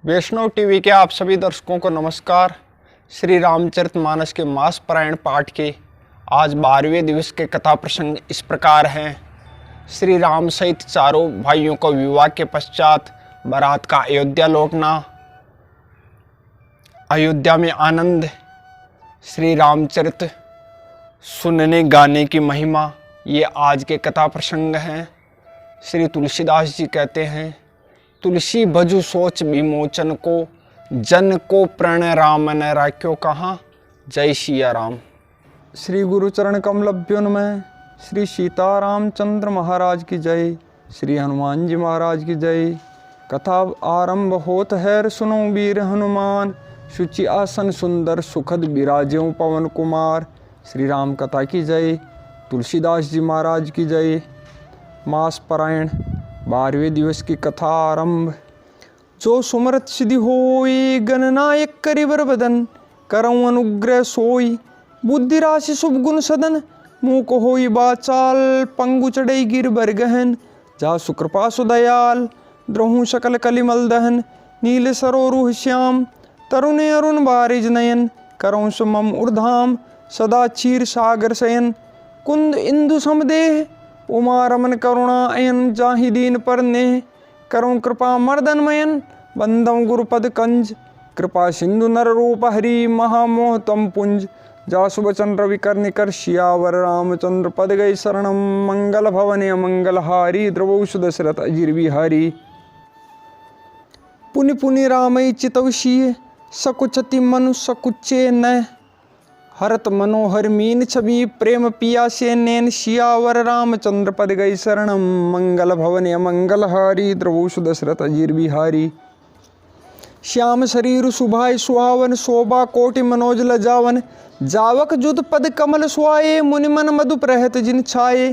वैष्णव TV के आप सभी दर्शकों को नमस्कार। श्री रामचरितमानस के मास पारायण पाठ के आज 12वें दिवस के कथा प्रसंग इस प्रकार हैं। श्री राम सहित चारों भाइयों को विवाह के पश्चात बारात का अयोध्या लौटना, अयोध्या में आनंद, श्री रामचरित सुनने गाने की महिमा, ये आज के कथा प्रसंग हैं। श्री तुलसीदास जी कहते हैं, तुलसी भजु सोच विमोचन को, जन को प्रण राम न राख्यो कहाँ, जय सिया राम। श्री गुरुचरण कमलभ्युन्मय, श्री सीतारामचंद्र महाराज की जय, श्री हनुमान जी महाराज की जय। कथा आरंभ होत है, सुनो वीर हनुमान, शुचि आसन सुंदर सुखद विराज्यों पवन कुमार। श्री राम कथा की जय, तुलसीदास जी महाराज की जय। मास पारायण 12वें दिवस की कथा आरंभ। जो सुमरत सिद्धि होई, गणनायक करिबर बदन, करऊँ अनुग्रह सोई, बुद्धि राशि शुभ गुण सदन। मूक होई बाचाल, पंगु चढ़ई गिर बर गहन, जा सुकृपा सुदयाल, द्रोहु सकल कलिमल दहन। नील सरोरुह श्याम, तरुण अरुण बारिज नयन, करऊँ सुमम उर्धाम, सदा क्षीर सागर शयन। कुंद इंदु समदेह, उमा रमन करुणा अयन, जाहि दीन पर नेह, करऊँ कृपा मर्दनमयन। बंदम गुरुपद कंज, कृपा सिंधु नर रूप हरि, महामोह तम पुंज। जासु बचन रवि कर निकर, सियावर रामचंद्र पद गई शरणम। मंगल भवन अमंगल हारी, द्रवौषु दशरथ अजीर बिहारी। पुनि पुनि रामई चितवशीय, सकुचति मनु सकुचे न। हरत मनोहर मीन छवि, प्रेम पिया से नैन। सियावर रामचंद्र पद गई शरणम। मंगल भवन अमंगल हारी, द्रवौषु दशरथ अजीर बिहारी। श्याम शरीर सुभाय सुहावन, शोभा कोटि मनोज लजावन। जावक जुत पद कमल सुहाए, मुनि मन मधुप रहत जिन छाए।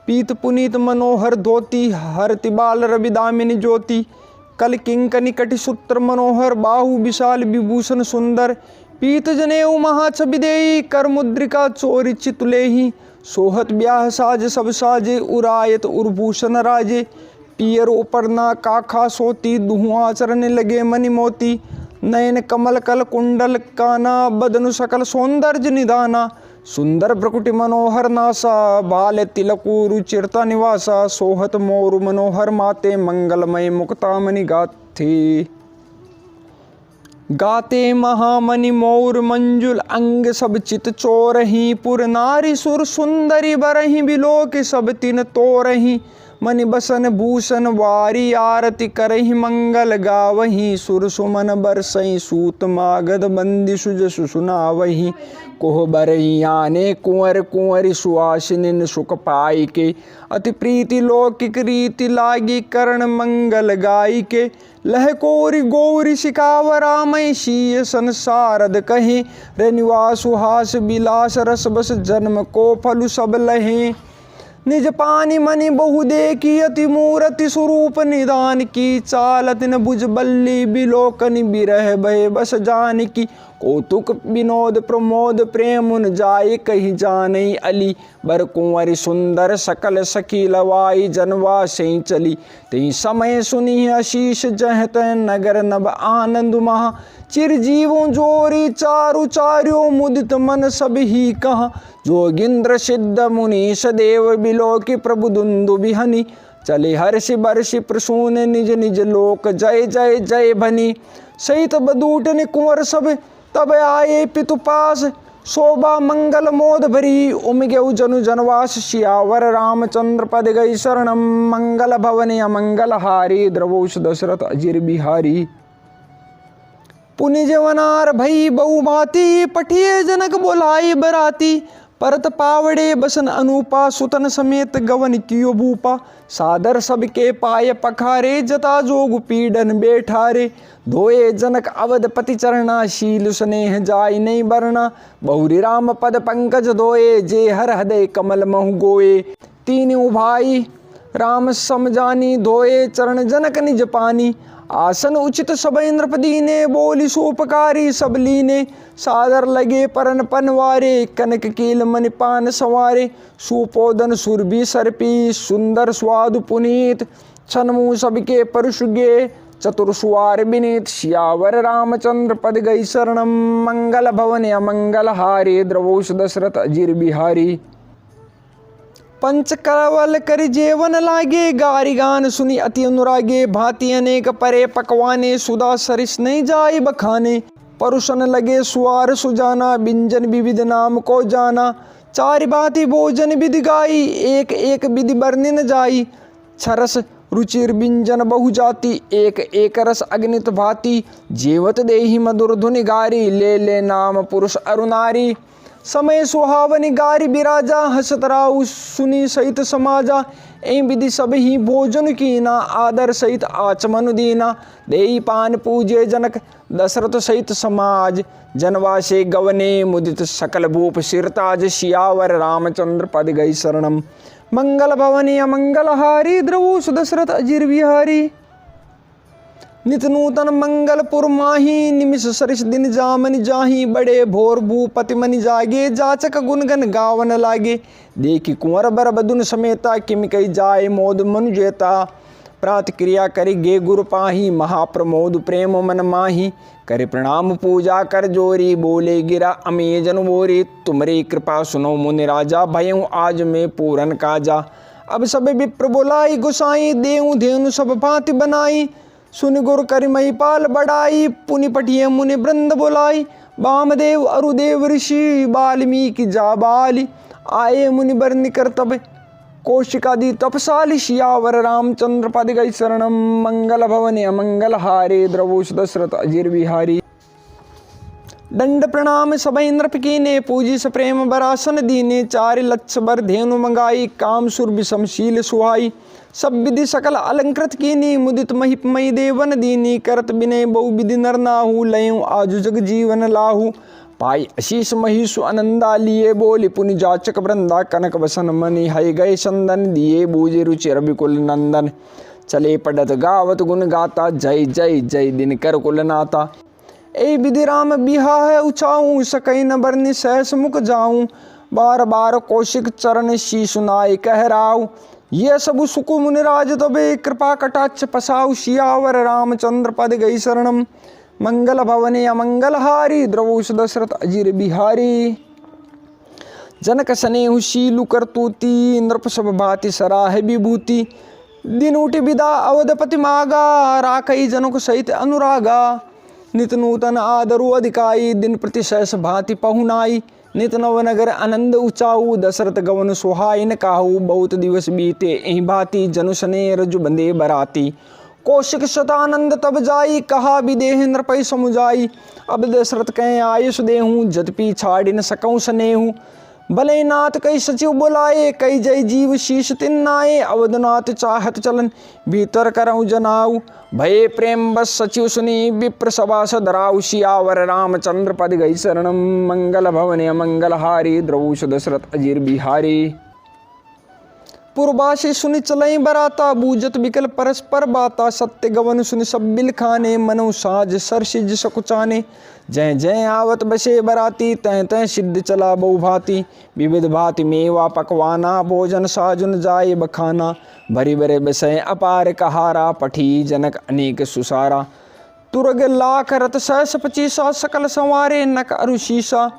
पीत पुनीत मनोहर धोती, हरति बाल रवि दामिनी ज्योति। कल किंकनि कटि सूत्र मनोहर, बाहु विशाल विभूषण सुंदर। पीत जनेऊ महाछवि देई, कर मुद्रिका चोरी चितुलेहि। सोहत ब्याह साज सब साजे, उरायत उर्भूषण राजे। पियर उपरना काखा सोती, दुहुआ आचरण लगे मणि मोती। नयन कमल कल कुंडल काना, बदनु सकल सौंदर्य निदाना। सुंदर प्रकुटि मनोहर नासा, बाल तिलकु रुचिरता निवासा। सोहत मोरु मनोहर माते, मंगलमय मुक्तामणि गाथे। गाते महामणि मोर मंजुल, अंग सब चित चोरही। पुर नारी सुर सुंदरी बरही, बिलोक सब तिन तोरही। मणि बसन भूषण वारी, आरती करही मंगल गावही। सुर सुमन बरसई, सूत मागध बंदी सुजसु सुनावही। कोह बरही आने कुंवर कुंवरी, सुहासिनिन सुख पाई के। अति प्रीति लौकिक रीति, लागी करण मंगल गाई के। लह कोरी गौरी सिकावर, रामय शीय संसारद कहे। रेनिवास सुहास बिलास, रस बस जन्म को फलु सब लहे। निज पानी मणि बहु देखी, अति मूर्ति स्वरूप निदान की। चालत न भुज बल्ली, बिलोकनि बिरह भय बस जान की। कौतुक विनोद प्रमोद, प्रेम उन जाय कही जानई अली। बर कुंवरी सुंदर, सकल सखी लवाई, जनवा से चली। तई समय सुनी आशीष, जह तह नगर नभ आनंद महा। चिरजीवों जोरी चारु चार्यो, मुदित मन सब ही कहा। जोगिंद्र सिद्ध मुनीश देव, बिलोकी प्रभु दुंदु बिहनी। चले हर्षि बर्षि प्रसून, निज निज लोक जय जय जय भनी। सहित बदूटन कुंवर सब, तब आए पितु पास। शोभा मंगल मोद भरी, उमगे जनु जनवास। सियावर रामचंद्र पद गई शरणम। मंगल भवन अमंगल हारी, द्रवौषु दशरथ अजीर बिहारी। पुनि जवनार भई बहुभांति, पठिए जनक बोलाई बराती। परत पावड़े बसन अनुपा, सुतन समेत गवन कियो भूपा। सादर सबके पाय पखारे, जता जोग पीडन बैठारे। धोए जनक अवधपति चरना, शील स्नेह जाय नहीं बरना। बहुरी राम पद पंकज धोए, जे हर हृदय कमल महु गोए। तीन उभाई राम समझानी, धोए चरण जनक निज पानी। आसन उचित सब इंद्रपति ने, बोली सुपकारी सब लीने। सादर लगे परन पनवारे, कनक कील मणिपान सवारे। सुपोदन सुरभि सर्पी, सुंदर स्वादु पुनीत। छनमु सबके परशुगे, चतुर सुवार विनीत सियावर रामचंद्र पद गई शरणम। मंगल भवन अमंगल हारे द्रवोष दशरथ अजीर बिहारी। पंच करवल कर जेवन लागे गारी गान सुनी अति अनुरागे। भांति अनेक परे पकवाने सुधा सरिस नहीं जाए बखाने। परुषन लगे सुवार सुजाना बिंजन विविध नाम को जाना। चारि भांति भोजन विधि गाई एक एक विधि बरने न जाई। छरस रुचिर बिंजन बहु जाति एक एक रस अग्नित भांति। जेवत देहि मधुर धुनि गारी ले ले नाम पुरुष अरुनारी। समय सुहावनी गारी बिराजा हसत राउ सुनी सहित समाजा। एं विधि सब ही भोजन कीना आदर सहित आचमन दीना। देई पान पूजे जनक दशरथ सहित समाज। जनवासे गवने मुदित सकल भूप सिरताज। सियावर रामचंद्र पद गई शरणम। मंगल भवनी अमंगल हारी द्रवोष दशरथ अजीर बिहारी। नित नूतन मंगलपुर माही निमिष सरिस दिन जामन जाही। बड़े भोर भूपति मनि जागे जाचक गुनगन गावन लागे। देखी कुंवर बर बदुन समेता किम कही जाय मोद मनु जेता। प्रात क्रिया करि गे गुरु पाही महाप्रमोद प्रेम मन माही। करे प्रणाम पूजा कर जोरी बोले गिरा अमे जन बोरी। तुमरे कृपा सुनो मुनि राजा भयऊ आज में पूरन काजा। अब सब विप्र बोलाई गुसाई देऊ धेनु सब भांति बनाई। सुन गुरु करि महिपाल बढ़ाई पुनि पठिए मुनि वृंद बोलाई। वामदेव अरुदेव ऋषि वाल्मीकि जाबाली। आए मुनि बर निकर तब कौशिकादि तपसाली। सियावर रामचंद्र पद गई शरणम। मंगल भवन अमंगल हारे द्रवोष दशरथ अजीर बिहारी। दंड प्रणाम सब इंद्र कीने पूजी स प्रेम बरासन दीने। चारि लक्ष बर धेनु मंगाई काम सुर विषमशील सुहाई। सब विधि सकल अलंकृत कीनी मुदित महिपमयी देवन दीनी। करत विनय बहु विधि नर नाहु लयऊ आजु जग जीवन लाहु। पाई अशीष महिषु आनंदा लिए बोली पुनि जाचक वृंदा। कनक वसन मणि हय गए संदन दिए बूझे रुचि रविकुल नंदन। चले पढ़त गावत गुण गाता जय जय जय दिनकर कुल नाता। ए विधि राम बिहा है उचाऊं सकई न बरनि सहस मुख जाऊं। बार बार कौशिक चरण शीशुनाय कहराऊ। ये सब सुकु मुनिराज तबे कृपा कटाक्ष पसाऊ। सियावर रामचंद्र पद गई शरणम। मंगल भवने अमंगल हारी द्रवोष दशरथ अजीर बिहारी। जनक सनेहु शीलु करतूति नृप सब भांति सराह विभूति। दिन उठि विदा अवधपति मागा राखई जनक सहित अनुरागा। नित नूतन आदरु अधिकाई दिन प्रति सहस भांति पहुनाई। नित नव नगर आनंद उचाऊ दशरथ गवन सुहाई न काहू। बहुत दिवस बीते एहि भांति जनु सने रजु बंदे बराती। कौशिक शतानंद तब जाई कहा विदेह नृपै समुझाई। अब दशरथ कहें आयुष देहूँ जतपि छाड़ि न सकऊँ स्नेहू। भले नाथ कई सचिव बुलाए कई जय जीव शीश तिन्नाए। अवधनाथ चाहत चलन भीतर करऊँ जनाऊ। भये प्रेम बस सचिव सुनी विप्र सभा सधराऊ। सियावर रामचंद्र पद गई शरणम। मंगल भवन अमंगल हारी द्रवोष दशरथ अजीर बिहारी। पूर्वाशी सुनि चलई बराता बूझत बिकल परस्पर बाता। सत्य गवन सुनि सब बिल खाने मनु साज सरसिज सकुचाने। जय जय आवत बसे बराती तह तह सिद्ध चला बहु भांति। विविध भांति मेवा पकवाना भोजन साजुन जाय बखाना। भरी भरे बसय अपार कहारा पठी जनक अनेक सुसारा। तुरग लाख रथ सहस पचीसा सकल संवारे नक अरुशीसा।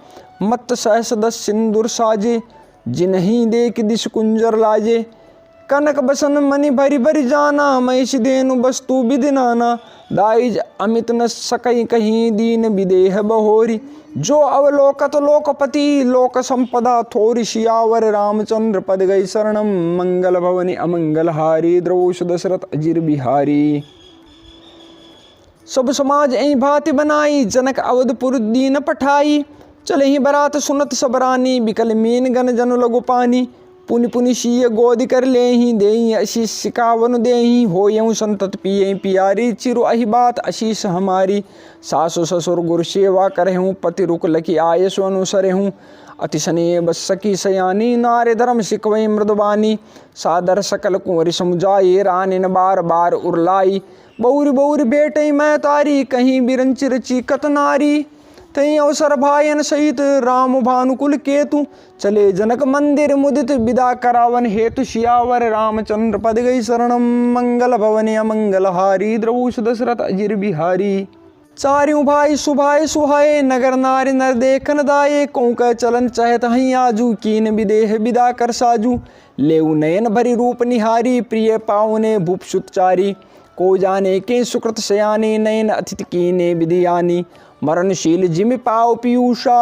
मत सहस 10 सिंदूर साजे जिन्हीं देख दिश कुंजर लाजे। कनक बसन मणि भरी भरी जाना महिष धेनु वस्तु विधि नाना। दाइज अमित न सकई कहीं दीन विदेह बहोरी। जो अवलोकत लोकपति लोक संपदा थोरी। सियावर रामचंद्र पद गई शरणम। मंगल भवनि अमंगल हारी द्रवोष दशरथ अजीर बिहारी। सब समाज एहि भांति बनाई जनक अवधपुर दीन पठाई। चले ही बरात सुनत सबरानी बिकल मीन गन जनु लगु पानी। पुनि पुनि शीय गोद कर लेहि देहि आशीष सिकावन देहि। होयऊँ संतत पिये पियारी चिरु अहि बात आशीष हमारी। सासु ससुर गुरु सेवा करहूँ पति रुक लखी आयसु अनुसरहूँ। अति स्नेह बस सखी सयानी नारे धर्म सिखवई मृदुबानी। सादर सकल कुंवरी समुझाई रानिन बार बार उरलाई। बौरी बौरी बेटई मैं तारी कहीं बिरंचि रची कत नारी। तई अवसर भायन सहित राम भानुकुल केतु चले जनक मंदिर मुदित विदा करावन हेतु सियावर रामचंद्र पद गई शरणम मंगल भवन अमंगल हारी द्रवुष दशरथ अजिर बिहारी। चार्यों भाई सुभाए सुहाए नगर नारी नर देखन दाये कौक चलन चहत हई आजू कीन विदेह विदा कर साजू लेउ नयन भरी रूप निहारी प्रिय पावने भूप सुतचारी को जाने के सुकृत सयानी नयन अतिथि कीने विधियानी मरणशील जिमि पाव पीयूषा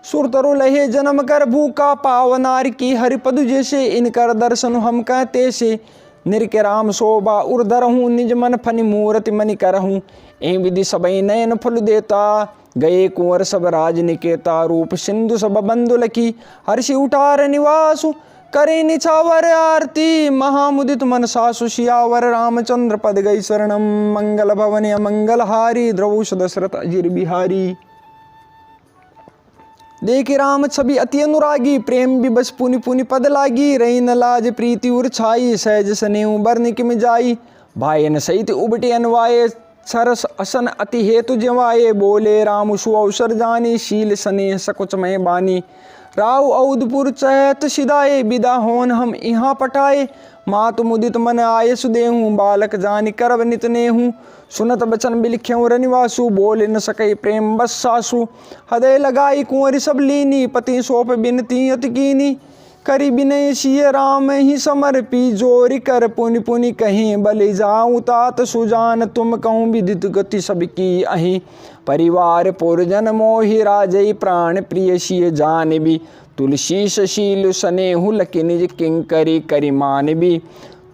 सुरतरु लहे जन्म कर भूखा पावनार की हरिपदु जैसे इनकर दर्शन हम कहते से निरके राम शोभा उर्धरहूँ निज मन फनि मूर्ति मनि करहूँ ए विधि सबई नयन फल देता गए कुंवर सब राज निकेता रूप सिंधु सब बंधु लकी हर्षि उठार निवासु करे निछावर आरती महामुदित मन सासु सियावर रामचंद्र पद गई शरणम मंगल भवन अमंगल हारी द्रवुष दशरथ अजिर बिहारी। देखे राम छवि अति अनुरागी प्रेम विबस पुनि पुनि पद लागी रही न लाज प्रीति उर छाई सहज स्नेह बरन किम जाई भायन सहित उबटे अनवाये सरस असन अति हेतु जवाये बोले राम सु अवसर जानी शील स्नेह सकुच मय बानी राव औदपुर चहत सिदाए विदा होन हम यहाँ पटाए मातु मुदित मन आय सुदेहूँ बालक जानि करब नित नेहूँ सुनत बचन बिलख्यों रनिवासु बोले न सके प्रेम बस सासु हृदय लगाई कुंवरी सब लीनी पति सोप बिनती अति कीनी करी बिनय सिय राम ही समर्पी जोरि कर पुनि पुनि कहीं बलि जाऊँ तात सुजान तुम कहूँ विदित गति सबकी अहीं परिवार पुरजन मोहि राजई प्राण प्रिय सिय जान भी तुलसी शील स्नेहु लकी निज किंकरी करि मान भी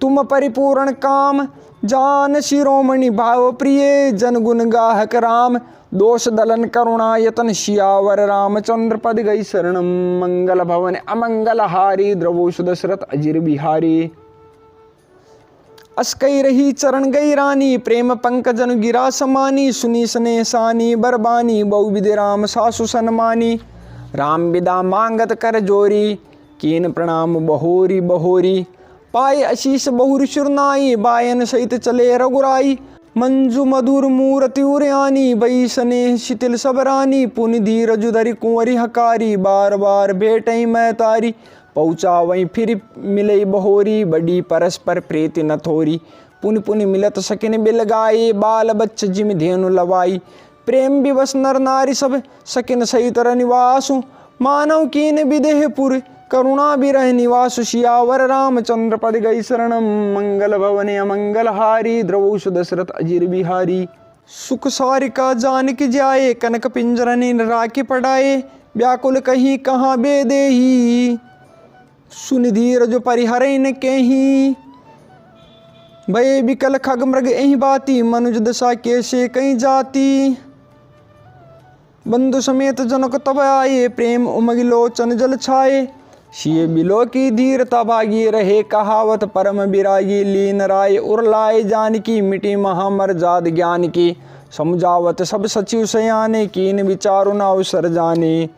तुम परिपूर्ण काम जान शिरोमणि भाव प्रिय जन गुण गाहक राम दोष दलन करुणा यतन सियावर रामचंद्र पद गई शरणम मंगल भवन अमंगल हारी द्रवुष दशरथ अजिर बिहारी। अस्कई रही चरण गई रानी प्रेम पंकजन गिरा समानी सुनी स्नेह सानी बरबानी बहुविध राम सासु सन्मानी राम विदा मांगत कर जोरी कीन प्रणाम बहोरी बहोरी पाए आशीष बहुर सुरनाई बायन सहित चले रघुराई मंजू मधुर मूर्ति उरयानी बई स्नेह शिथिल सबरानी पुनि धीरज धरि कुंवरी हकारी बार बार भेटई मैं तारी पहुँचा वहीं फिर मिलई बहोरी बड़ी परस्पर प्रीति न थोरी पुनि पुनि मिलत सकिन बिल गाये बाल बच्च जिम धेनु लवाई प्रेम विवश नर नारी सब सकिन सहित निवासु मानव कीन विदेहपुर करुणा बिरह निवास सियावर रामचंद्र पद गई शरणम मंगल भवन अमंगल हारी द्रवुष दशरथ अजिर बिहारी। सुख सारिका जानकी जाए कनक पिंजरनी राखी पढ़ाए व्याकुल कहीं कहाँ बेदेही सुनि धीरज परिहरन केही भय विकल खग मृग एहि बाती मनुज दशा कैसे कहीं जाती बंधु समेत जनक तब आए प्रेम उमग लोचन जल छाए शिय बिलो की धीरता भागी रहे कहावत परम बिरागी लीन राय उरलाए जानकी मिटी महामर जाद ज्ञान की समझावत सब सचिव सयाने कीन विचारु न अवसर जाने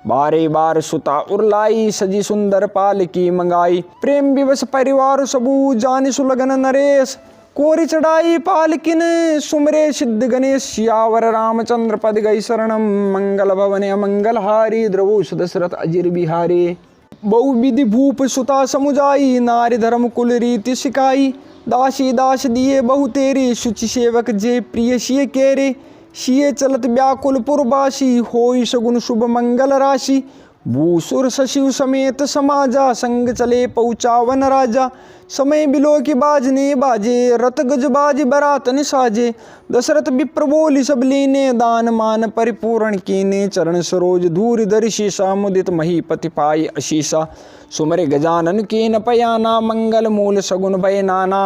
बारे बार सुता उरलाई सजी सुंदर पाल की मंगाई प्रेम विवश परिवार सबू जानि सुलगन नरेश कोरी चढ़ाई पालकिन सुमरे सिद्ध गणेश सियावर रामचंद्र पद गई शरणम मंगल भवन अमंगल हारी द्रवुष दशरथ अजिर बिहारी। बहुविधि भूप सुता समुझाई नारी धर्म कुल रीति सिखाई दासी दास दिए बहु तेरे शुचि सेवक जे प्रिय सिय केरे सिय चलत व्याकुल पुरबासी होई सगुन शुभ मंगल राशि भूसुर सशिव समेत समाजा संग चले पहुँचावन राजा समय बिलो की बाजने बाजे रत गज बाज बरात साजे दशरथ विप्र बोली सब लीने दान मान परिपूर्ण कीने चरण सरोज धूर धरि शीशा मुदित महीपति पाई अशीषा सुमरे गजानन कीन पयाना मंगल मूल सगुन भय नाना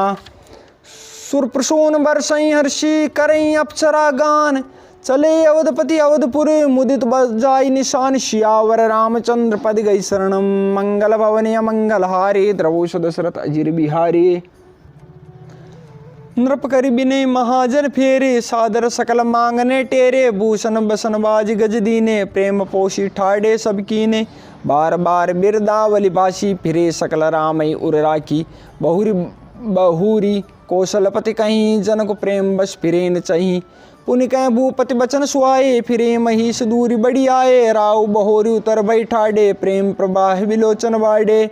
सुर प्रसून बरसई हर्षि करई अप्सरा गान चले अवधपति अवधपुर मुदित बजाई निशान सियावर रामचंद्र पद गई शरणम मंगल भवन अमंगल हारी द्रवुष दशरथ अजिर बिहारी। नृप करि बिने महाजन फेरे सादर सकल मांगने टेरे भूषण बसन बाज गज दीने प्रेम पोषी ठाड़े सब कीने बार बार बिरदावली बासी फिरे सकल रामई उर राखी बहुरी बहुरी कौशलपति कहीं जनक प्रेम बस फिरेन चही पुनि कह भूपति बचन सुहाए, फिरे महिष दूरी बड़ी आए, राव बहोरी उतर बैठाडे, प्रेम प्रवाह विलोचन बाडे।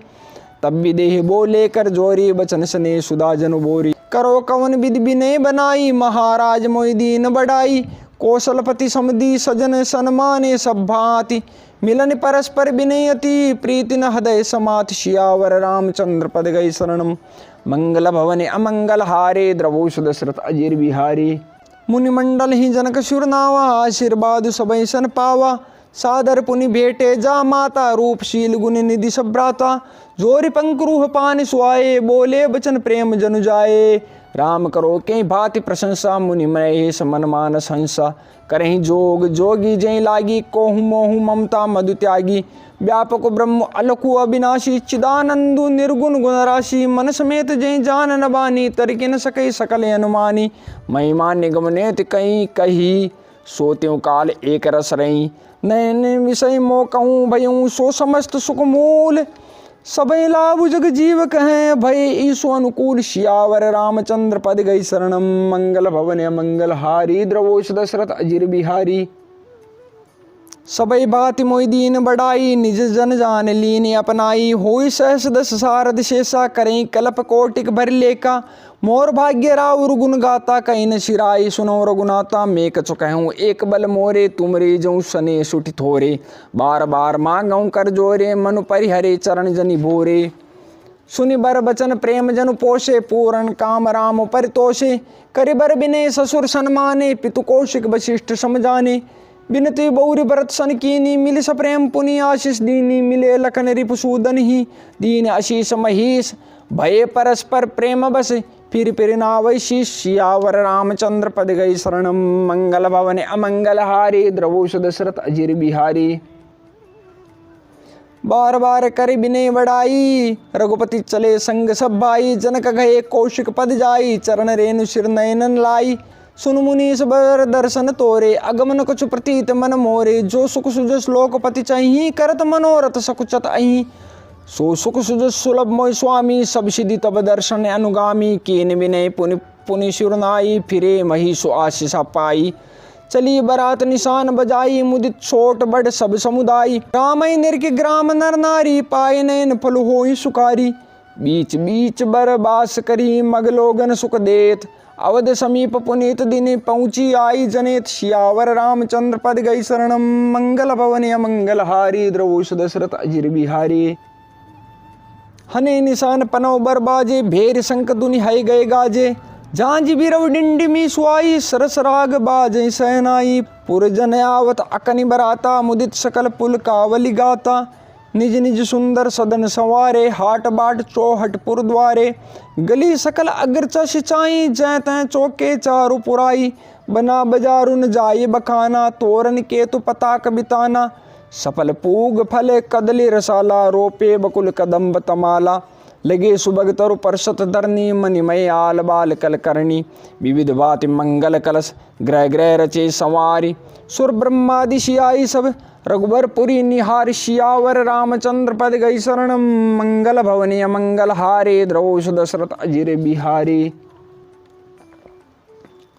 तब विदेह बोले कर जोरी, बचन सने सुधा जनु बोरी। करो कवन विधि विनय बनाई, महाराज मोहि दीन बढ़ाई। कौशलपति समधी सजन सन्माने, सब भांति मिलन परस्पर विनयति, प्रीति न हृदय समात। सियावर रामचंद्र पद गई शरणम, मंगल भवन अमंगल हारे, द्रवोष दशरथ अजीर बिहारी। मुनिमंडल ही जनक सुर नावा, आशीर्वाद सबई सन पावा। सादर पुनि भेटे जा माता, रूपशील गुण निधि सभ्राता। जोरि पंक्रूह पान सुआए, बोले बचन प्रेम जनु जाए। राम करो कई भांति प्रशंसा, मुनि महेश मन मानस हंसा। करहीं जोग जोगी जय लागी, कोहु मोहु ममता मधु त्यागी। व्यापक ब्रह्म अलकु अविनाशी, चिदानंदु निर्गुण गुण राशि। मन समेत जय जान न बानी, तरिके न सकई सकल अनुमानी। महिमा निगम नेत कहीं कही, सोत्यों काल एक रस रही। नयन विषय मो कहूँ भयऊँ, सो समस्त सुख मूल। सबई लाभ जग जीव कहें, भय ईसु अनुकूल। सियावर रामचंद्र पद गई शरणम, मंगल भवन मंगल हारी। द्रवोष दशरथ अजीर बिहारी। सबई बाति मोहि दीन बढ़ाई, निज जन जान लीन अपनाई। होई सहस दस सारद शेषा, करें कल्प कोटिक भर लेका। मोर भाग्य राउर गुण गाता, कहीं न शिराई सुनो रघुनाथा। मैं कछु कहूँ एक बल मोरे, तुमरे जऊँ सने सुठि थोरे। बार बार मांगऊँ कर जोरे, मनु परिहरे चरण जनि भोरे। सुनि बर बचन प्रेम जनु पोषे, पूर्ण काम राम परितोषे। करि बर बिने ससुर सन्माने, पितु कौशिक वशिष्ठ समझाने। बिनती बौरि भरत सन कीनी, मिलि सप्रेम पुनि आशीष दीनी। मिले लखन रिपुसूदन ही, दीन आशीष महीश। भये परस्पर प्रेम बस, फिर नावै शीश। सियावर रामचंद्र पद गई शरणम, मंगल भवन अमंगल हारी। द्रवोष दशरथ अजीर बिहारी। बार बार कर बिने बढ़ाई, रघुपति चले संग सब भाई। जनक गए कौशिक पद जाई, चरण रेणु सिर नयनन लाई। सुन मुनीस बर दर्शन तोरे, अगमन कुछ प्रतीत मन मोरे। जो सुख सुजस लोकपति चाहिए, करत मनोरथ सकुचत अहि। सो सुख सुजस सुलभ मोहि स्वामी, सब सिद्धि तब दर्शन अनुगामी। कीन विनय पुनि पुनि सुरनाई, फिरे महिषु आशीषा पाई। चली बरात निशान बजाई, मुदित छोट बड़ सब समुदाय। रामय निरख ग्राम नर नारी, पाए नयन फल होई सुकारी। बीच बीच बर बास करी, मगलोगन सुख देत। अवध समीप पुनीत दिने, पहुँची आई जनेत। सियावर रामचंद्र पद गई शरणम, मंगल भवन अमंगल हारी। द्रवोष दशरथ अजीर बिहारी। हने निशान पनव बर बाजे, भेर शंख दुनि है गए गाजे। झांझ बिरव डिंडिमी सुआई, सरस राग बाजे सहनाई। पुरजन आवत अकनि बराता, मुदित सकल पुल कावली गाता। निज निज सुंदर सदन संवारे, हाट बाट चौहट पुर द्वारे। गली सकल अग्रचा सिंचाई, जय तय चौके चारु पुराई। बना बजारु न जाए बखाना, तोरन केतु पताक बिताना। सफल पूग फल कदली रसाला, रोपे बकुल कदम्ब तमाला। लगे सुबग तरु परसत धरनी, मणिमय आल बाल कल करणी। विविध भांति मंगल कलश, ग्रह ग्रह रचे संवारी। सुर ब्रह्मादि सियाई सब, रघुबर पुरी निहार। सियावर रामचंद्र पद गई शरणम, मंगल भवन अमंगल हारे। द्रवोष दशरथ अजीर बिहारी।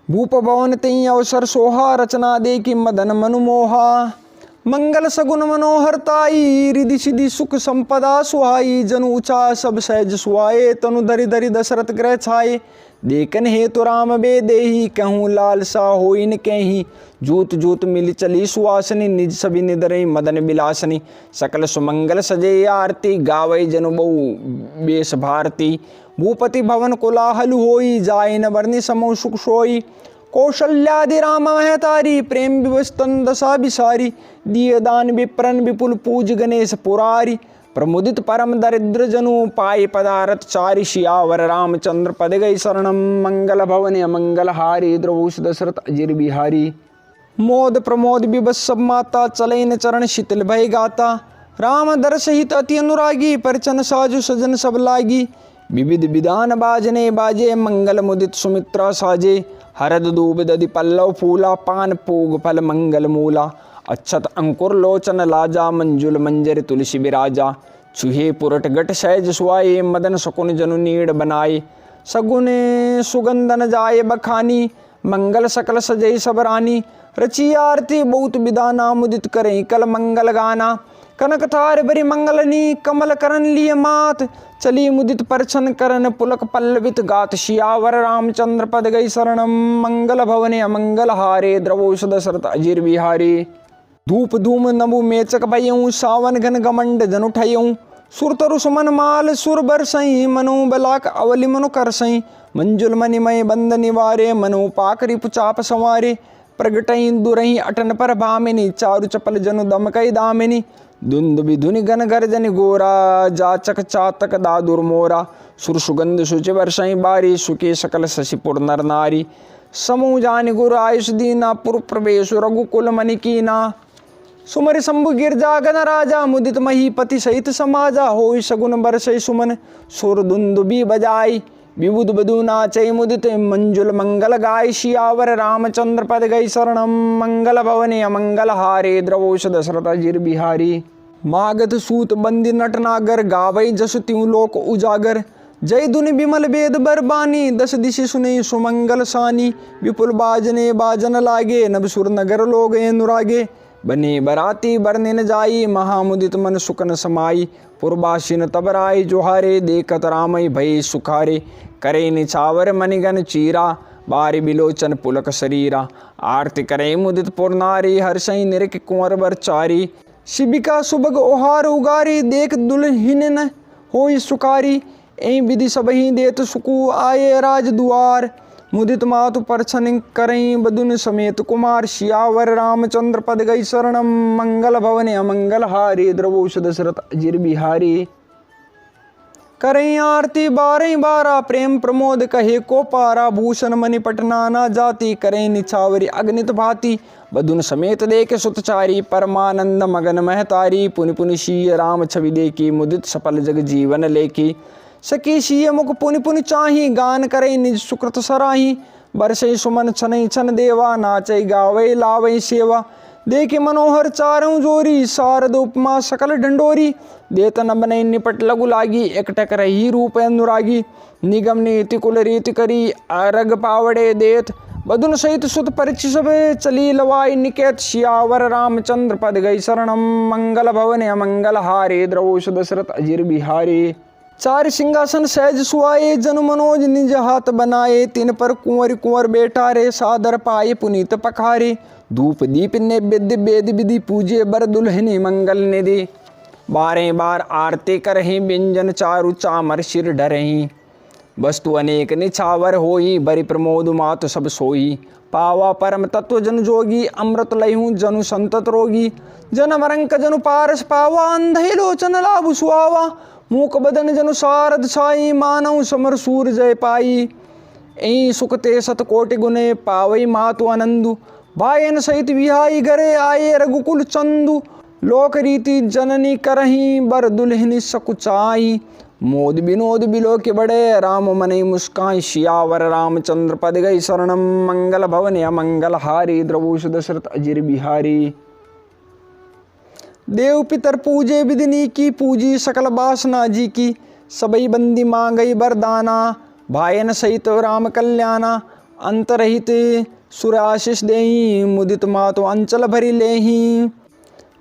भूप भवन तई अवसर सोहा, रचना दे की मदन मनु मोहा। मंगल सगुन मनोहरताई, रिधि सिद्धि सुख संपदा सुहाई। जनु ऊंचा सब सहज सुहाए, तनु धरि धरि दशरथ ग्रह छाए। देखन हेतु राम बेदेही, कहूँ लालसा होई न कहीं। जूत जूत मिली चली सुवासनी, निज सभी निदरई मदन बिलासनी। सकल सुमंगल सजे आरती, गावई जनु बहु बेश भारती। भूपति भवन कोलाहल होई, जाय न बरनी समो सुख सोई। कौशल्यादि राम महतारी, प्रेम विवश तन दशा बिसारी। दिए दान विप्रन विपुल, पूज गणेश पुरारी। प्रमुदित परम दरिद्र जनु, पाए पदारथ चारि। सियावर रामचंद्र पद गई शरणम, मंगल भवन अमंगल हारी। द्रवोष दशरथ अजीर बिहारी। मोद प्रमोद विवश सब माता, चले न चरण शीतल भय गाता। राम दर्श हित अति अनुरागी, परिचन साजु सजन सब लागी। विविध विधान बाजने बाजे, मंगल मुदित सुमित्रा साजे। हरद दूब दधि पल्लव फूला, पान पूग फल मंगल मूला। अक्षत अंकुर लोचन लाजा, मंजुल मंजर तुलसी विराजा। छुहे पुरट गट सहज सुआए, मदन शकुन जनु नीड़ बनाए। सगुन सुगंधन जाय बखानी, मंगल सकल सजई सब रानी, रची आरती बहुत विदाना, मुदित करें कल मंगल गाना। कनक थार बरी मंगलनी, कमल करन लिए मात, चली मुदित परछन करन पुलक पल्लवित गात। सियावर रामचंद्र पद गई शरणम, मंगल भवने अमंगल हारे, द्रवोष दशरथ अजीर बिहारी। धूप धूम नभु मेचक भयऊँ, सावन घन घमंड जन उठयऊँ। सुर तरु सुमन माल सुर बरसई, मनु बलाक अवलि मनु करसई। मंजुल मणिमय बंद निवारे, मनु पाकरि पुचाप संवारे। प्रगटई दुरही अटन पर भामिनी, चारु चपल जनु दमकई दामिनी। दुंदुभि धुनि घन गर्जनि गोरा, जाचक चातक दादुर मोरा। सुर सुगंध सुचि वर्षई बारी, सुखे सकल शशिपुर नर नारी। समूह जानि गुर आयुष दीना, पुर प्रवेश रघुकुल मनि कीना। सुमरि शंभु गिरजा गण राजा, मुदित महीपति सहित समाजा। होई सगुन बरसई सुमन, सुर दुंदुभि बजाई। विबुध बधु नाचई मुदित, मंजुल मंगल गाय। सियावर रामचंद्र पद गई शरणम, मंगल भवने अमंगल हारे, द्रवोष दशरथ अजीर बिहारी। मागध सूत बंदी नटनागर, गावई जसु त्यों लोक उजागर। जय धुनि बिमल वेद बरबानी, दस दिशि सुनि सुमंगल सानी। विपुल बाजने बाजन लागे, नभ सुर नगर लोग अनुरागे। बने बराती बरने न जाई, महामुदित मन सुकन समाई। पुरबासिन तबराई जोहारे, देखत रामई भय सुखारे। करे निछावर मणिगन चीरा, बारी बिलोचन पुलक शरीरा। आरती करे मुदित पुरनारी, हर्षई निरख कुंवर बर चारी। शिबिका सुबग ओहार उगारी, देख दुल्हिन न होई सुकारी। एं विधि सबहि देत सुकु, आये राज दुआर। मुदित मातु परछन करई, बदुन समेत कुमार। सियावर रामचंद्र पद गई शरणम, मंगल भवने अमंगल हारे, द्रवोष दशरथ अजीर बिहारी। करई आरती बारई बारा, प्रेम प्रमोद कहे को पारा। भूषण मणि पटनाना जाति, करई निछावरी अग्नित भांति। बधुन समेत देख सुतचारी, परमानंद मगन महतारी। पुनि पुनि सिय राम छवि देखी, मुदित सफल जग जीवन लेखी। सखी सिय मुख पुनि पुनि चाही, गान करई निज सुकृत सराही। बरसई सुमन छनई छन देवा, नाचई गावई लावई सेवा। देखे मनोहर चारऊ जोरी, शारद उपमा सकल ढंडोरी। देत न बनई निपट लघु लागी, एकटक रही रूप अनुरागी। निगम नीति कुल रीति करी, अरग पावड़े देत। बधुन सहित सुत परिचि सब, चली लवाई निकेत। सियावर रामचंद्र पद गई शरणम, मंगल भवने अमंगल हारे, द्रवोष दशरथ अजीर बिहारी। चार सिंहासन सहज सुआए, जनु मनोज निज हाथ बनाए। तिन पर कुंवर कुंवर बेटा रे, सादर पाए पुनीत पखारे। धूप दीप नैवेद्य वेद विधि, पूजे बर दुल्हनी मंगल निधि। बारें बार आरती करहीं, व्यंजन चारु चामर सिर डरहीं। वस्तु अनेक निछावर होई, बरि प्रमोद मातु सब सोई। पावा परम तत्व जन जोगी, अमृत लयहूँ जनु संतत रोगी। जन मरंक जनु पारस पावा, अंधे लोचन लाभ सुआवा। मूक बदन जनु सारद साई, मानव समर सूर जय पाई। एं सुखते सत कोटि गुने, पावई मातु आनंदु। भायन सहित विहाई घरे, आये रघुकुल चंदु। लोक रीति जननी करहीं, बर दुल्हनी सकुचाई। मोद विनोद बिलो के बड़े, राम मनई मुस्काई। सियावर रामचंद्र पद गई शरणम, मंगल भवने अमंगल हारी, द्रवोष दशरथ अजीर बिहारी। देव पितर पूजे विधिनी की, पूजी सकल बासना जी की। सबई बंदी मांगई बरदाना, भायन सहित राम कल्याणा। अंतरहित सुर आशीष देही, मुदित मातु अंचल भरी लेही।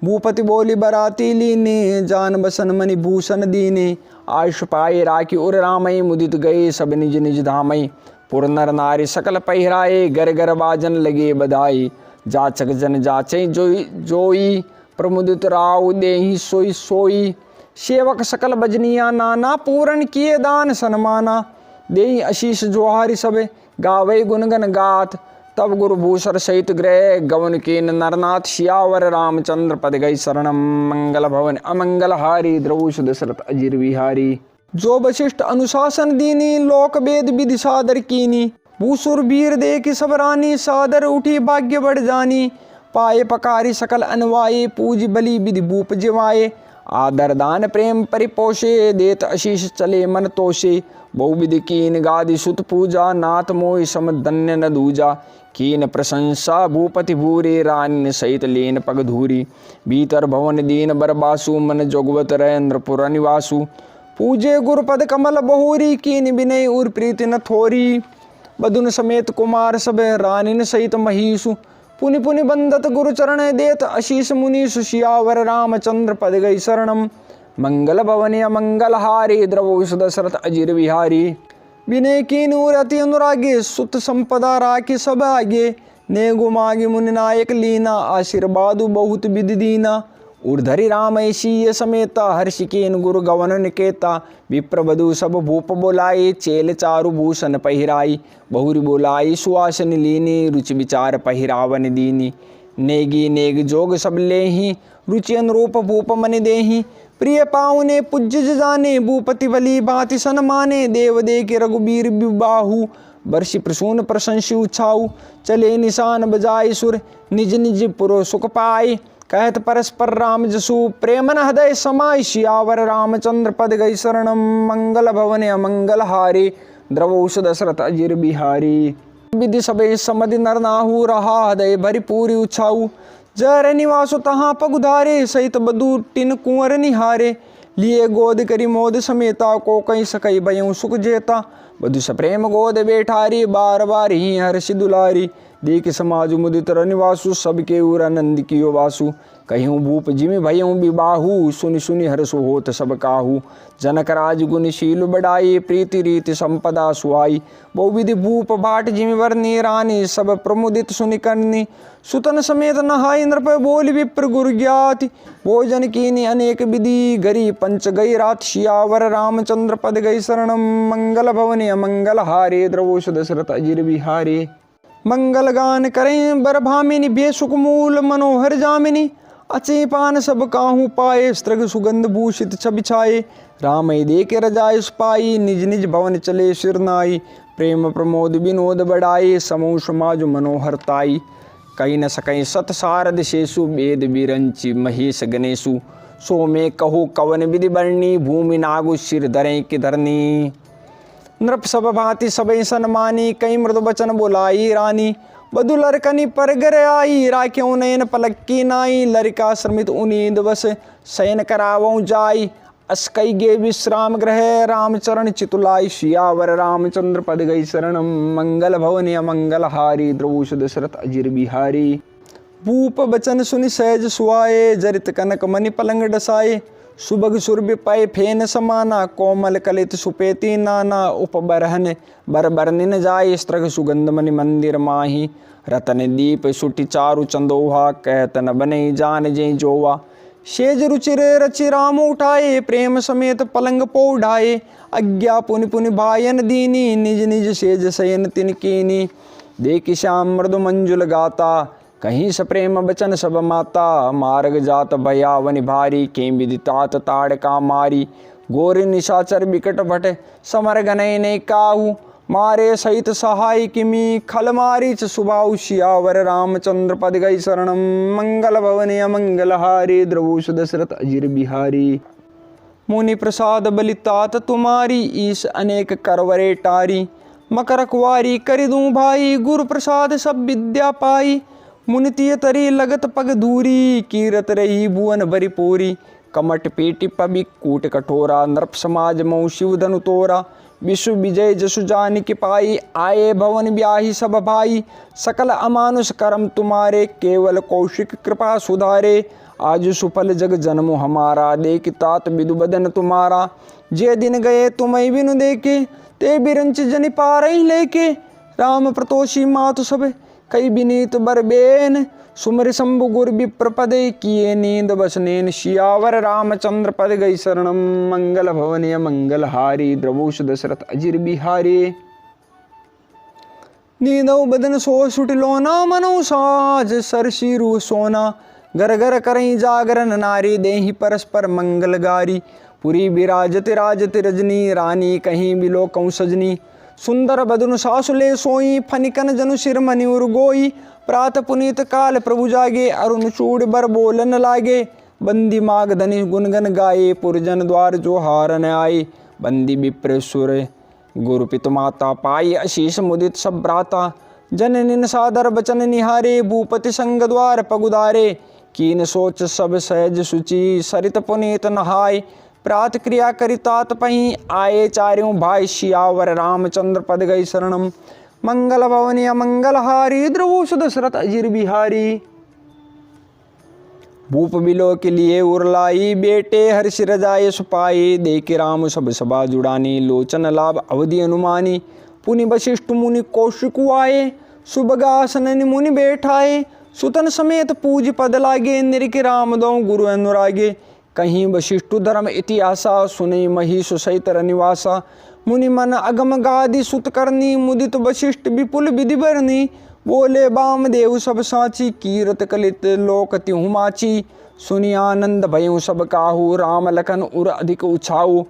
भूपति बोली बराती लीने, जान बसन मणि भूषण दीने। आयुष पाए राखी उर रामई, मुदित गए सब निज निज धामई। पुर नर नारी सकल पहिराए, घर घर बाजन लगे बधाई। जाचक जन जाचई जोई जोई, प्रमुदित राव देहि सोई सोई। सेवक सकल बजनिया नाना, पूरन किए दान सन्माना। देहि आशीष जोहारि सबे, गावई गुणगन गात। तब गुरु भूषर सहित ग्रह, गवन कीन नरनाथ। सियावर रामचंद्र पद गई शरणम, मंगल भवन अमंगल हारी, द्रवोष दशरथ अजीर बिहारी। जो वशिष्ठ अनुशासन दीनी, लोक वेद विधि सादर कीनी। भूसुर वीर देखी सब रानी, सादर उठी भाग्य बढ़ जानी। पाए पकारी सकल अनवाये, पूज बलि विधि भूप जिवाए। आदर दान प्रेम परिपोषे, देत आशीष चले मन तोषे। बहुविधि कीन गादि सुत पूजा, नाथ मोहि सम धन्य न दूजा। कीन प्रशंसा भूपति भूरे, रानी सहित लीन पग धूरी। भीतर भवन दीन बर बासु, मन जोगवत रहेंद्रपुर निवासु। पूजे गुरुपद कमल बहुरी, कीन विनय उर प्रीति न थोरी। बधुन समेत कुमार सब रानिन सहित महीसु पुनि पुनि बंदत गुरु चरण देत आशीष मुनीसु सियावर रामचंद्र पद गई शरणम मंगल भवन मंगल हारी द्रवो दशरथ अजीर विहारी विनय कीनूर अति अनुरागे सुत संपदा राखी सब आगे ने गुमागे मुनि नायक लीना आशीर्वादु बहुत विधि दीना उर्धरि राम ऐशीय समेता हर्षिकेन गुरु गवन निकेता विप्रवधु सब भूप बोलाई चेल चारु भूषण पहिराई बहुरी बोलाई सुवासन लीनी रुचि विचार पहिरावन दीनी नेगी नेग जोग सब लेहि रुचि अनुरूप भूप मन देहि प्रिय पावने पूज्य जाने भूपति बलि भांति सन्माने देव दे के रघुबीर बाहु वर्षि प्रसून प्रशंसी उछाऊ चले निशान बजाय सुर निज निज पुरो सुख पाए कहत परस्पर राम जसु प्रेमन हृदय समाय सियावर रामचंद्र पद गई शरणम मंगल भवन अमंगल हारे द्रवोष दशरथ अजीर बिहारी विधि सबे समधि नर नाहु रहा हृदय भरी पूरी उछाऊ जर निवासु तहाँ पगुधारे सहित बधु टिन कुंवर निहारे लिए गोद करी मोद समेता को कहीं सकई भयऊ सुख जेता बधु सप्रेम गोद बैठारी बार बार ही हर्षि दुलारी देख समाज मुदित निवासु सबके उर आनंद कियो वासु कहूँ भूप जिमि भयऊ विबाहु सुनि सुनि हर्षु होत सब काहू जनक राज गुणशील बढ़ाई प्रीति रीति संपदा सुहाई बहुविधि भूप भाट जिमि वर्णी रानी सब प्रमुदित सुनि करनी सुतन समेत नहाय नृप बोल विप्र गुरु ज्ञाति भोजन कीनी अनेक विधि गरी पंच गई रात सियावर रामचंद्र पद गई शरणम मंगल भवन अमंगल हारे द्रवोष दशरथ अजीर बिहारे मंगल गान करें बर भामिनी बेसुख मूल मनोहर जामिनी अचे पान सब काहू पाए स्त्रग सुगंध भूषित छवि छाए राम दे के रजाय पाई निज निज भवन चले सिरनाई प्रेम प्रमोद विनोद बढ़ाए समूह समाज मनोहरताई कई न सकई सत सारद शेषु वेद बिरंचि महेश गणेशु सो में कहो कवन विधि बरनी भूमि नागु सिर धरें कि धरनी नृप सब भांति सबई सन्मानी कई मृदु बचन बोलाई रानी बधु लरकनी पर गर आई राख्यों नयन पलक की नाई लरिका श्रमित उनींद बस शयन करावों जाई अस्कई गे विश्राम ग्रह रामचरण चितुलाई सियावर रामचंद्र पद गई शरणम मंगल भवन अमंगल हारी द्रवोष दशरथ अजीर बिहारी भूप बचन सुनि सहज सुआए जरित कनक मणि पलंग डसाए सुबग सुरभि पय फेन समाना कोमल कलित सुपेती नाना उपबरहन बर बरनिन जाय स्त्रग सुगंध मणि मंदिर माही रतन दीप सुटि चारु चंदोहा कहतन बने जान जय जोवा शेज रुचिर रचि राम उठाए प्रेम समेत पलंग पौढ़ाए अज्ञा पुनि पुनि भायन दीनी निज निज शेज शयन तिन कीनी देखि श्याम मृदु मंजुल गाता कहीं सप्रेम बचन सब माता मार्ग जात भयावनि भारी के विदितात ताड़का मारी गोर निशाचर बिकट भट समर गनय ने काहू मारे सहित सहाय किमी खल मारी च सुबाहु सियावर रामचंद्र पद गई शरणम मंगल भवन अमंगल हारी द्रवोष दशरथ अजीर बिहारी मुनि प्रसाद बलितात तुम्हारी ईश अनेक करवरे टारी मकर कुवारी करि दूं भाई गुरु प्रसाद सब विद्या पाई मुनितिय तरी लगत पग दूरी कीरत रही भुवन बरिपूरी कमट पेटी पबि कूट कठोरा नृप समाज मऊ शिव धनु तोरा विश्व विजय जसु जान की पाई आए भवन ब्याही सब भाई सकल अमानुष कर्म तुम्हारे केवल कौशिक कृपा सुधारे आज सुफल जग जन्म हमारा देख तात विदु बदन तुम्हारा जे दिन गए तुम्हें बिनु देखे ते बिरंच जनि पारही लेके राम प्रतोषी मातु सब कई विनीत बरबेन सुमर शंभु गुर विप्र पदे किए नींद बसनेन सियावर रामचंद्र पद गई शरणम मंगल भवन मंगल हारी द्रवोष दशरथ अजीर बिहारी नींदौ बदन सो सुटिलोना मनो साज सरसी रू सोना घर घर करई जागरण नारी देहि परस्पर मंगल गारी पुरी विराजत राजत रजनी रानी कहीं बिलोकौ सजनी सुंदर बदनु सासुले सोई फनिकन जनु सिर मनि उर्गोई प्रात पुनीत काल प्रभु जागे अरुण चूड़ बर बोलन लागे बंदी माग धनि गुनगन गाये पुरजन द्वार जो हारन आए बंदी विप्र सुर गुरु पितु माता पाई आशीष मुदित सब भ्राता जननिन सादर बचन निहारे भूपति संग द्वार पगुदारे कीन सोच सब सहज सुचि सरित पुनीत नहाय प्रात क्रिया करितात पही आए चार्यों भाई सियावर रामचंद्र पद गई शरणम मंगल भवनी अमंगलहारी द्रवोष दशरथ अजिर बिहारी। भूप बिलो के लिए उरलाई बेटे हर्ष रजाए सुपाए, देखे राम सब सभा जुड़ानी लोचन लाभ अवधि अनुमानी। पुनि वशिष्ठ मुनि कौशिक आए, सुभगासन मुनि बैठाए, सुतन समेत पूज पद लागे, निरख राम दो गुरु अनुरागे। कहीं वशिष्ठ धर्म इतिहासा, सुनई महिष सहित रनिवासा। मुनि मन अगम गादि सुत करनी, मुदित वशिष्ठ विपुल विधि बरनी। बोले बामदेव सब साची, कीरत कलित लोक तिहु माची। सुनि आनंद भयउ सब काहू, राम लखन उर अधिक उछाऊ।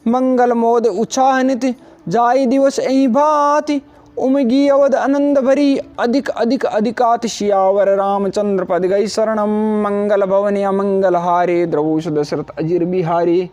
मंगल मोद उछाह नित, जाय दिवस एहि भांति। उमगी अवध आनंद भरी, अधिक अधिक अधिकात सियावर रामचंद्र पद गई शरणम। मंगल भवनि अमंगल हारे, द्रवोष दशरथ अजिर बिहारी।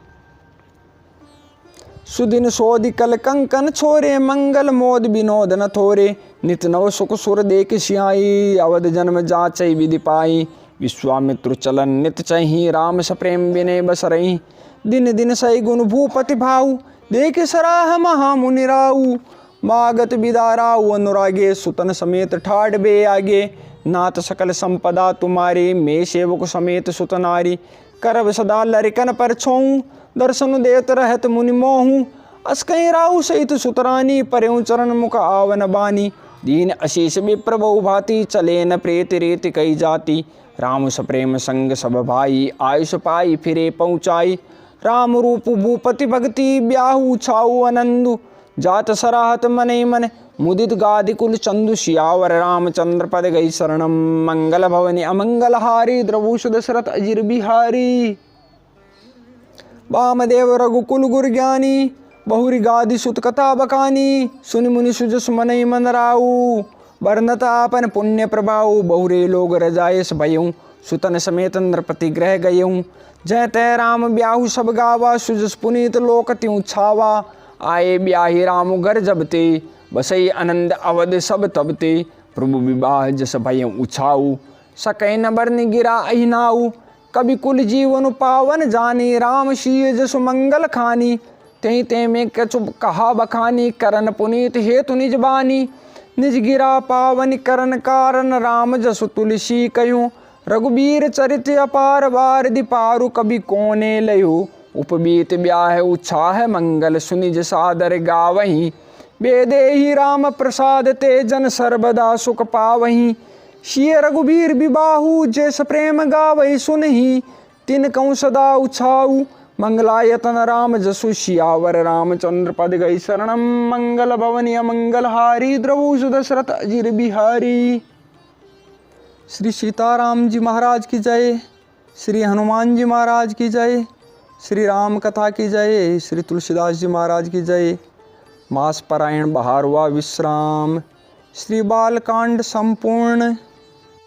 सुदिन सोधि कल कंकन छोरे, मंगल मोद विनोद न थोरे। नित नव सुख सुर देख सियाई, अवध जन्म जाचै विधि पाई। विश्वामित्र चलन नित चही, राम सप्रेम विनय बसरई। दिन दिन सही गुण भूपति भाऊ, देख सराह महामुनि राऊ। मागत बिदाराऊ अनुरागे, सुतन समेत ठाड़ बे आगे। नाथ सकल संपदा तुम्हारे, मैं सेवक समेत सुतनारी। करब सदा लरिकन पर छोऊं, दर्शन देत रहत मुनि मोहूं। अस्कई राऊ सहित सुतरानी, पर्यों चरण मुख आवन बानी। दीन अशेष विप्र बहु भांति, चले न प्रेत रेत कई जाति। राम सप्रेम संग सब भाई, आयुष पाई फिरे पहुँचाई। राम रूप भूपति भक्ति, ब्याहु छाऊ आनंदु। जात सराहत मनै मन, मुदित गादि कुल चंदु। सियावर रामचंद्र पद गई शरणम। मंगल भवनि अमंगल हारी, द्रवोष दशरथ अजिर बिहारी। वामदेव रघुकुल गुर ज्ञानी, बहुरी गादि सुत कथा बखानी। सुनि मुनि सुजस मनै मन राऊ, वर्णता आपन पुण्य प्रभाऊ। बहुरे लोग रजायस भयऊँ, सुतन समेत नृपति ग्रह गयऊँ। जय तय राम ब्याहु सब गावा, सुजस पुनीत लोक त्यों छावा। आए ब्याहि राम घर जबते, बसई आनंद अवध सब तबते। प्रभु विवाह जस भयऊँ उछाऊ, सकै न बरन गिरा अहिनाऊ। कवि कुल जीवन पावन जानी, राम शीय जसु मंगल खानी। तें तें में कछु कहा बखानी, करन पुनीत हेतु निज बानी। निज गिरा पावन करन कारण, राम जसु तुलसी कयूं। रघुबीर चरित अपार बारदि पारु, कवि कोने लयो। उपबीत ब्याह उछाह मंगल, सुनिज सादर गावहीं। बेदेहि राम प्रसाद ते, जन सर्वदा सुख पावहीं। सिय रघुबीर विबाहु, जैस प्रेम गावै सुनहि। तिन कहूँ सदा उछाऊ, मंगलायतन राम जसु। सियावर रामचंद्र पद गई शरणम। मंगल भवनि अमंगल हारी, द्रवोष दशरथ अजिर बिहारी। श्री सीताराम जी महाराज की जय। श्री हनुमान जी महाराज की जय। श्री राम कथा की जय। श्री तुलसीदास जी महाराज की जय। मास पारायण बहारवा विश्राम। श्री बालकांड संपूर्ण।